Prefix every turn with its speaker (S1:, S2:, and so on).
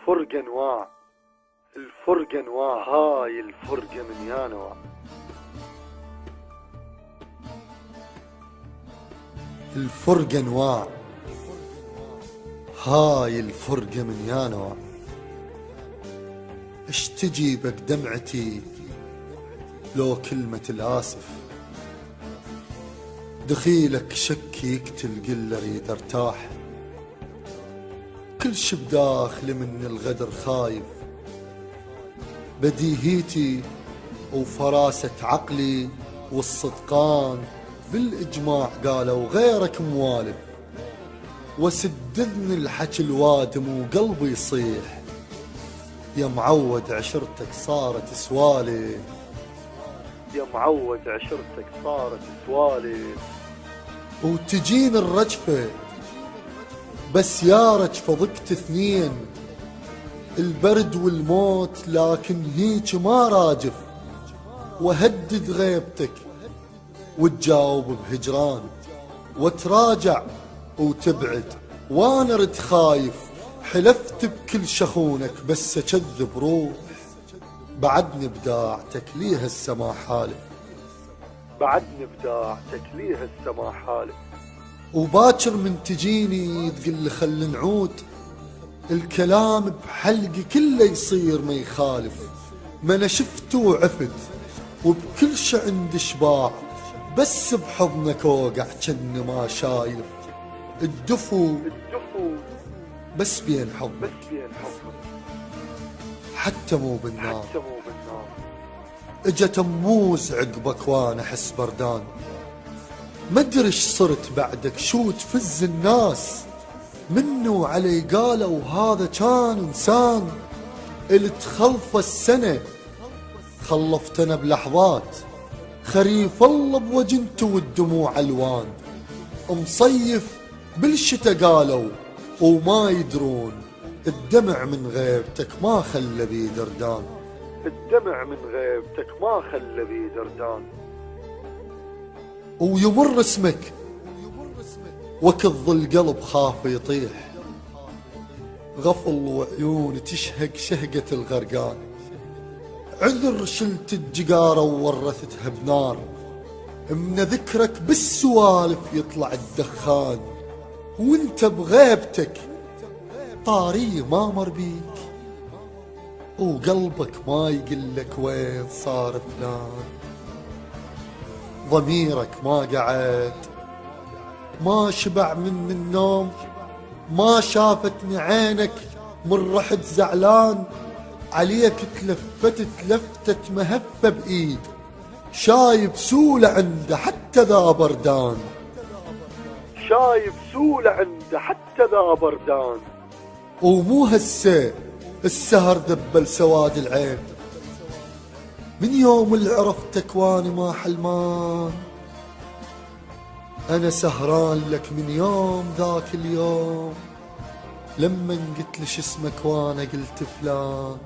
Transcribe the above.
S1: الفرقة انواع، الفرقة انواع، هاي الفرقة من يا نوع. الفرقة انواع، هاي الفرقة من يا نوع. اش تجيبك دمعتي لو كلمة الآسف، دخيلك شك يقتل قل اريد ارتاح. كل شي بداخلي من الغدر خايف، بديهيتي وفراسة عقلي والصدقان بالإجماع قالوا غيرك موالف. وسددني الحكي الوادم وقلبي يصيح، يا معود عشرتك صارت سوالف، يا معود عشرتك صارت سوالف. وتجين الرجفة بس يا رجفة ضقت اثنين، البرد والموت لكن هيك ما راجف. وهدد غيبتك وتجاوب بهجران، وتراجع وتبعد وانا رد خايف. حلفت بكل شخونك بس اكذب روح، بعدني بداعتك ليها السما حالف، بعدني بداعتك ليها السما حالف. وباكر من تجيني تقل خل نعود، الكلام بحلقي كله يصير ما يخالف. ما انا شفت وعفت وبكل شي عندي شباع، بس بحضنك اوقع كن ما شايف. الدفو بس بين حضنك، حتى مو بالنار. اجت اموز عقبك وانا احس بردان، ما ادري ايش صرت بعدك شو تفز الناس. منه علي قالوا هذا كان انسان، اللي تخلف السنة خلفتنا بلحظات. خريف الله بوجنته والدموع الوان، مصيف بالشتا قالوا وما يدرون. الدمع من غيبتك ما خلى بي دردان، الدمع من غيبتك ما خلى بي دردان. ويمر اسمك وكظ القلب خاف يطيح، غفل وعيون تشهق شهقة الغرقان. عذر شلت الجقارة وورثتها بنار، من ذكرك بالسوالف يطلع الدخان. وانت بغيبتك طاري ما مر بيك، وقلبك ما يقلك وين صار فلان. ضميرك ما قعد ما شبع من النوم، ما شافتني عينك من رحت زعلان. عليك تلفتت لفتة مهفة بإيد، شايب سولة عنده حتى ذا بردان، شايب سولة عنده حتى ذا بردان. ومو هسه السهر ذبل سواد العين، من يوم اللي عرفتك واني ما حلمان. انا سهران لك من يوم ذاك اليوم، لما قلت لي شو اسمك وانا قلت فلان.